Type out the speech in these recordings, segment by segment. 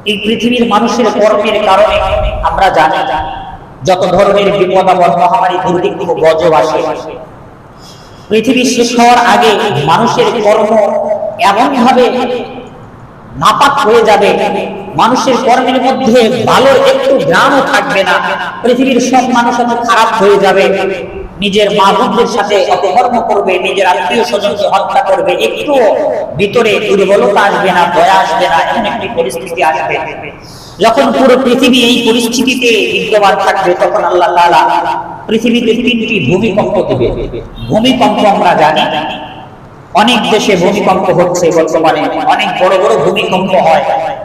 এই পৃথিবীর মানুষের কর্মের কারণে আমরা জানি যত ধরনের বিপদ আপদ, মহামারী, দুর্ভিক্ষ, গজব আসে, পৃথিবী শেষ হওয়ার আগে মানুষের কর্ম এমন ভাবে নাপাক হয়ে যাবে, মানুষের কর্মের মধ্যে ভালো একটু গ্রামও থাকবে না। পৃথিবীর সব মানুষ এত খারাপ হয়ে যাবে, নিজের মা বোনদের সাথে অপকর্ম করবে, নিজের আত্মীয় স্বজনকে হত্যা করবে, একটু ভিতরে দুর্বলতা আসবে না, দয়া আসবে না, এমন একটি পরিস্থিতি আসবে। যখন পুরো পৃথিবী এই পরিস্থিতিতে বিদ্যমান থাকবে, তখন আল্লাহ তাআলা পৃথিবীতে তিনটি ভূমিকম্প দিবে। ভূমিকম্প আমরা জানি অনেক দেশে ভূমিকম্প হচ্ছে বর্তমানে, অনেক বড় বড় ভূমিকম্প হয়।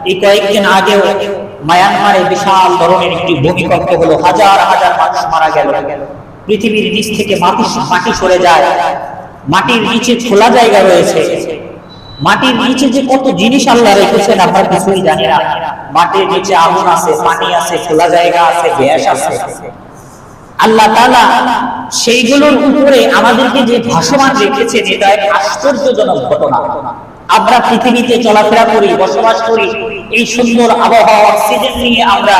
এই কয়েকদিন আগেও মায়ানমারে বিশাল ধরনের একটি ভূমিকম্প হলো, হাজার হাজার মানুষ মারা গেল। পৃথিবীর নিচ থেকে মাটি সরে যায়, মাটির নিচে খোলা জায়গা রয়েছে। মাটির নিচে যে কত জিনিস আল্লাহ রেখেছেন আমরা কিছুই জানি না। মাটির নিচে আগুন আছে, পানি আছে, খোলা জায়গা আছে, গ্যাস আছে। আল্লাহ তাআলা সেইগুলোর উপরে আমাদেরকে যে ভাসমান রেখেছেন, এটা এক আশ্চর্যজনক ঘটনা। আমরা পৃথিবীতে চলাফেরা করি, বসবাস করি, এই সুন্দর আবহাওয়া, অক্সিজেন নিয়ে আমরা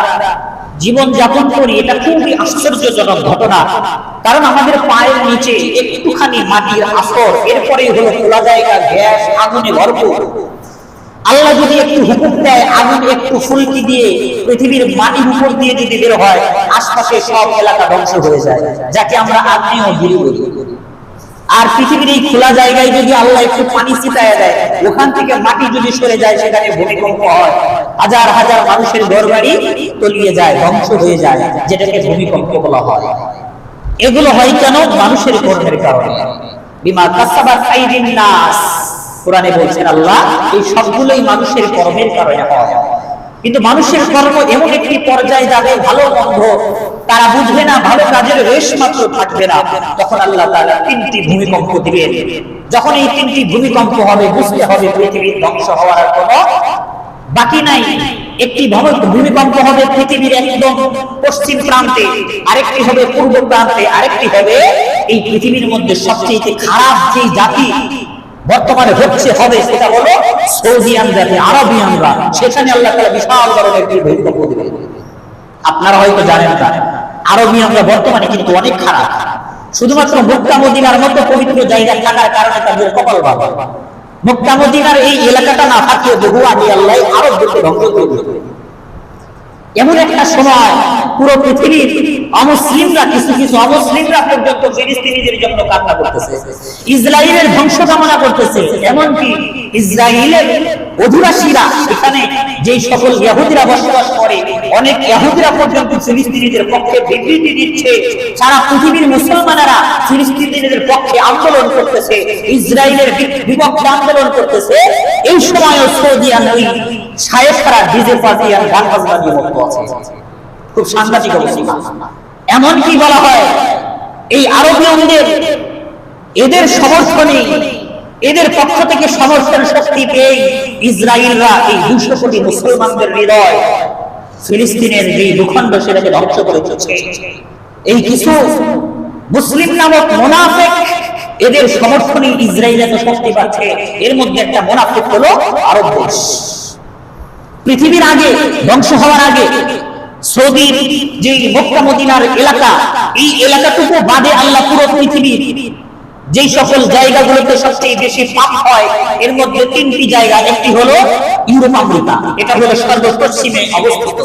জীবন যাপন করি, এটা খুবই আশ্চর্যজনক ঘটনা। কারণ আমাদের পায়ের নিচে একটুখানি মাটির আস্তর, এরপরে হলো খোলা জায়গা, গ্যাস, আগুনে ভরপুর। আল্লাহ যদি একটু হুকুম দেয়, আগুন একটু ফুলকি দিয়ে পৃথিবীর মাটির উপর দিয়ে যদি বের হয়, আশপাশে সব এলাকা ধ্বংস হয়ে যায়, যাকে আমরা আগ্নেয়গিরি বলি। আর পৃথিবীর এই খোলা জায়গায় যদি আল্লাহ একটু পানি ছিটায় দেয়, ওখান থেকে মাটি যদি সরে যায়, সেখানে ভূমিকম্প হয়, হাজার হাজার মানুষের ঘরবাড়ি তলিয়ে যায়, ধ্বংস হয়ে যায়, যেটাকে ভূমিকম্প বলা হয়। এগুলো হয় কেন? মানুষের কর্মের কারণে। বিমা কাসাবাত আইদিন নাস, কোরআনে বলছেন আল্লাহ, এই সবগুলোই মানুষের কর্মের কারণে হয়। কিন্তু মানুষের কর্ম এমন একটি পর্যায়ে যাবে, ভালো মন্দ তারা বুঝবে না, ভালো কাজের রেশ মাত্র থাকবে না, তখন আল্লাহ তাআলা তিনটি ভূমিকম্প দিবেন। যখন এই তিনটি ভূমিকম্প হবে, বুঝতে হবে পৃথিবীর ধ্বংস হওয়ার আর কোনো বাকি নাই। একটি ভূমিকম্প হবে পৃথিবীর একদম পশ্চিম প্রান্তে, আরেকটি হবে পূর্ব প্রান্তে, আরেকটি হবে এই পৃথিবীর মধ্যে সবচেয়ে খারাপ যে জাতি বর্তমানে হচ্ছে, হবে, সেটা হলো সৌদিয়ান জাতি, আরবিয়ানরা। সেখানে আল্লাহ তাআলা বিশাল ধরনের একটি ভূমিকম্প দিবেন। আপনারা হয়তো জানেন না, আরবিয়ানরা বর্তমানে কিন্তু অনেক খারাপ। শুধুমাত্র মক্কা মদিনার মতো পবিত্র জায়গা থাকার কারণে তাদের কপাল ভালো। মক্কা মদিনার এই এলাকাটা না থাকলে বহু আগে আল্লাহ আরবদেরকে ধ্বংস করে দিতেন। এমন একটা সময় পুরো পৃথিবীর অমুসলিমরা, কিছু কিছু অমুসলিমরা পর্যন্ত ফিলিস্তিনিদের জন্য কান্না করতেছে, ইসরায়েলের ধ্বংস কামনা করতেছে। এমনকি ইসরায়েলের অধিবাসীরা, এখানে যেই সকল ইহুদিরা বসবাস করে, অনেক ইহুদিরা পর্যন্ত ফিলিস্তিনিদের পক্ষে বিবৃতি দিচ্ছে। সারা পৃথিবীর মুসলমানেরা ফিলিস্তিনিদের পক্ষে আন্দোলন করতেছে, ইসরায়েলের বিপক্ষে আন্দোলন করতেছে। এই সময়ও সৌদিয়ান ওই শায়েখরা ডিজে বাজিয়ে গান বাজনা দিয়ে মুক্ত আছে। খুব সাংঘাতিক অবস্থা। এমনকি বলা হয় এই আরবিয়ানদের, এদের সমর্থনে, এদের পক্ষ থেকে সমর্থন শক্তি পেয়ে ইসরায়েলরা এই 200 কোটি মুসলমানদের হৃদয়, ফিলিস্তিনের যে ভূখণ্ড, সেটাকে ধ্বংস করে চলেছে। এই কিছু মুসলিম নামক মুনাফিক, এদের সমর্থনে ইসরায়েল এত শক্তি পাচ্ছে। এর মধ্যে একটা মুনাফিক হলো আরব দেশ। পৃথিবীর আগে, ধ্বংস হওয়ার আগে, সৌদির যে মক্কা মদিনার এলাকা, এই এলাকাটুকু বাদে আল্লাহ পুরো পৃথিবীর যেই সকল জায়গাগুলোতে সবচেয়ে বেশি পাপ হয়, এর মধ্যে 3টি জায়গা। একটি হলো ইউরোপ আমেরিকা, এটা হলো সর্বপশ্চিমে অবস্থিত।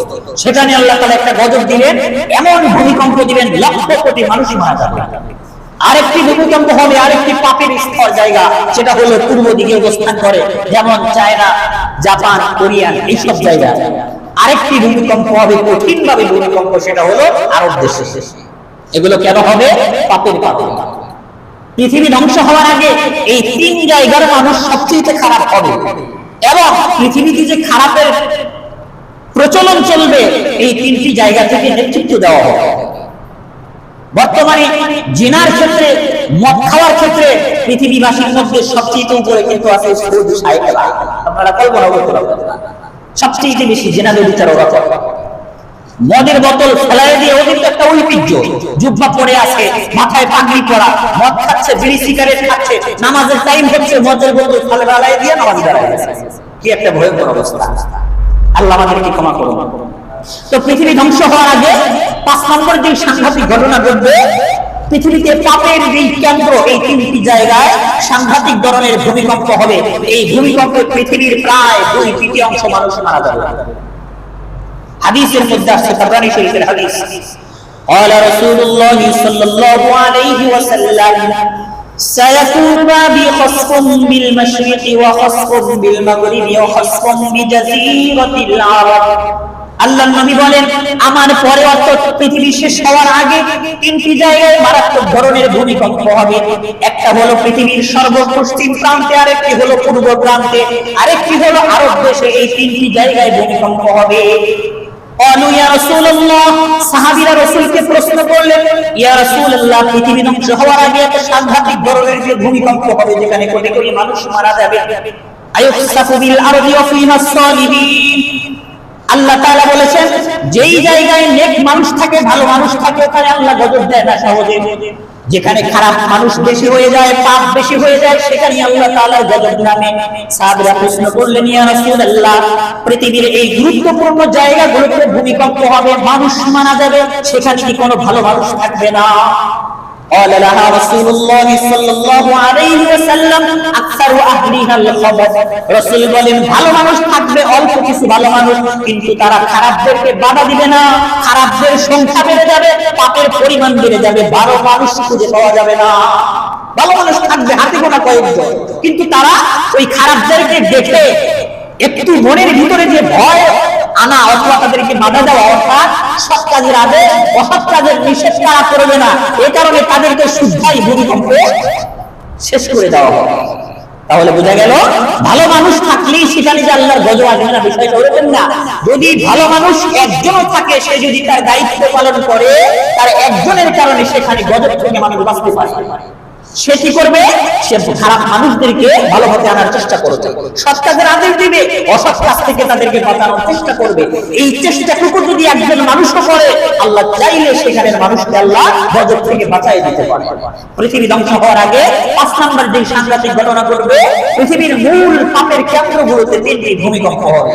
সেখানে আল্লাহ তাআলা একটা গজব দিবেন, এমন ভূমিকম্প দিবেন, লক্ষ কোটি মানুষ মারা যাবে। আরেকটি ভূমিকম্প হবে আরেকটি পাপের স্থল জায়গা, সেটা হলো পূর্ব দিকে অবস্থান করে, যেমন চায়না, জাপান, কোরিয়ান, এইসব জায়গা। আরেকটি ভূমিকম্প হবে, কঠিন ভাবে ভূমিকম্প, সেটা হলো আরব দেশে। এগুলো কেন হবে? পাপের কারণে। পৃথিবী ধ্বংস হওয়ার আগে এই 3 জায়গার মানুষ সবচেয়ে খারাপ হবে, এবং পৃথিবীতে যে খারাপের প্রচলন চলবে, এই 3টি জায়গা থেকে নেতৃত্ব দেওয়া হবে। বর্তমানে জিনার ক্ষেত্রে, মদ খাওয়ার ক্ষেত্রে পৃথিবীবাসীর মধ্যে সবচেয়ে উপরে কিন্তু আছে সৌদি শায়েখরা। আপনারা কল্পনা করতে পারবেন না, সবচেয়ে বেশি জিনা ব্যভিচার ওরা করে। মদের বোতল ফেলাই দিয়ে, ওদের তো একটা ঐতিহ্য, জুব্বা পরে আছে, মাথায় পাগড়ি পরা, মদ খাচ্ছে, বিড়ি সিগারেট খাচ্ছে, নামাজের টাইম হচ্ছে, মদের বোতল ফেলাই দিয়ে নামাজ দাঁড়ায়। কি একটা ভয়ঙ্কর অবস্থা! আল্লাহ আমাদেরকে ক্ষমা করুন। তো পৃথিবী ধ্বংস হওয়ার আগে 5 নম্বর যে সাংঘাতিক ঘটনা ঘটবে, পৃথিবীতে পাপের যে কেন্দ্র এই 3টি জায়গায় সাংঘাতিক ধরনের ভূমিকম্প হবে। এই ভূমিকম্পে পৃথিবীর প্রায় 2/3 মানুষ মারা যাবে। হাদিসের মধ্যে আছে, তাবরানী শরীফের হাদিস, قال رسول الله صلى الله عليه وسلم سيكون بخسف بالمشرق وخسف بالمغرب وخسف بجزيرة العرب। আল্লাহর নবী বলেন, আমার পরে অর্থাৎ পৃথিবী শেষ হওয়ার আগে 3টি জায়গায় মারাত্মক ধরনের ভূমিকম্প হবে। একটা হলো পৃথিবীর সর্বপশ্চিম প্রান্তে, আরেকটি হলো পূর্ব প্রান্তে, আরেকটি হলো আরব দেশে। এই 3টি জায়গায় ভূমিকম্প হবে। قالوا يا رسول الله, সাহাবীরা রাসূলকে প্রশ্ন করলেন, ইয়া রাসূলুল্লাহ, পৃথিবী ধ্বংস হওয়ার আগে এত সাংঘাতিক ধরনের যে ভূমিকম্প হবে যেখানে কোটি কোটি মানুষ মারা যাবে, আয়ুসাফু বিল আরদি ওয়া ফিহা সালিবিন। আল্লাহ তাআলা বলেছেন, যেই জায়গায় নেক মানুষ থাকে, ভালো মানুষ থাকে, ওখানে আল্লাহ গজব দেয় না সহজে। যেখানে খারাপ মানুষ বেশি হয়ে যায়, পাপ বেশি হয়ে যায়, সেখানে আল্লাহ তাআলার গজব নামে। সাহাবীরা প্রশ্ন করলেন, ইয়া রাসূলুল্লাহ, পৃথিবীর এই গুরুত্বপূর্ণ জায়গাগুলোতে ভূমিকম্প হবে, মানুষ মারা যাবে, সেখানে কি কোনো ভালো মানুষ থাকবে না? قال لها رسول الله صلى الله عليه وسلم اكثر اهلها الخبث। রাসূল বলেন, ভালো মানুষ থাকবে, অল্প কিছু ভালো মানুষ, কিন্তু তারা খারাপদেরকে বাধা দিবে না। খারাপদের সংখ্যা বেড়ে যাবে, পাপের পরিমাণ বেড়ে যাবে, 12 মানুষ খুঁজে পাওয়া যাবে না। ভালো মানুষ থাকবে হাতে গোনা কয়েকজন, কিন্তু তারা ওই খারাপদেরকে দেখে একটু মনের ভিতরে যে ভয় আনা অথবা তাদেরকে বাধা দেওয়া, অর্থাৎ সৎ কাজের আদেশ অসৎ কাজের নিষেধ তারা করবে না, এই কারণে তাদেরকে শুদ্ধাই ভূমিকম্পে শেষ করে দেওয়া হবে। তাহলে বোঝা গেল, ভালো মানুষ থাকলেই সেখানে যে আল্লাহর গজব আসবে না, বিষয়টা ওরকম না। যদি ভালো মানুষ একজনও থাকে, সে যদি তার দায়িত্ব পালন করে, তার একজনের কারণে সেখানে গজব থেকে মানুষ বাঁচতে পারে। সে কি করবে? সে খারাপ মানুষদেরকে ভালো পথে আনার চেষ্টা করবে, সৎ কাজের আদেশ দিবে, অসৎ কাজ থেকে তাদেরকে বাঁচানোর চেষ্টা করবে। এই চেষ্টাটুকু যদি একজন মানুষও করে, আল্লাহ চাইলে সেখানের মানুষকে আল্লাহ গজব থেকে বাঁচাই দিতে পারে। পৃথিবী ধ্বংস হওয়ার আগে 5 নম্বর যে সাংঘাতিক ঘটনা ঘটবে, পৃথিবীর মূল পাপের কেন্দ্রগুলোতে 3টি ভূমিকম্প হবে।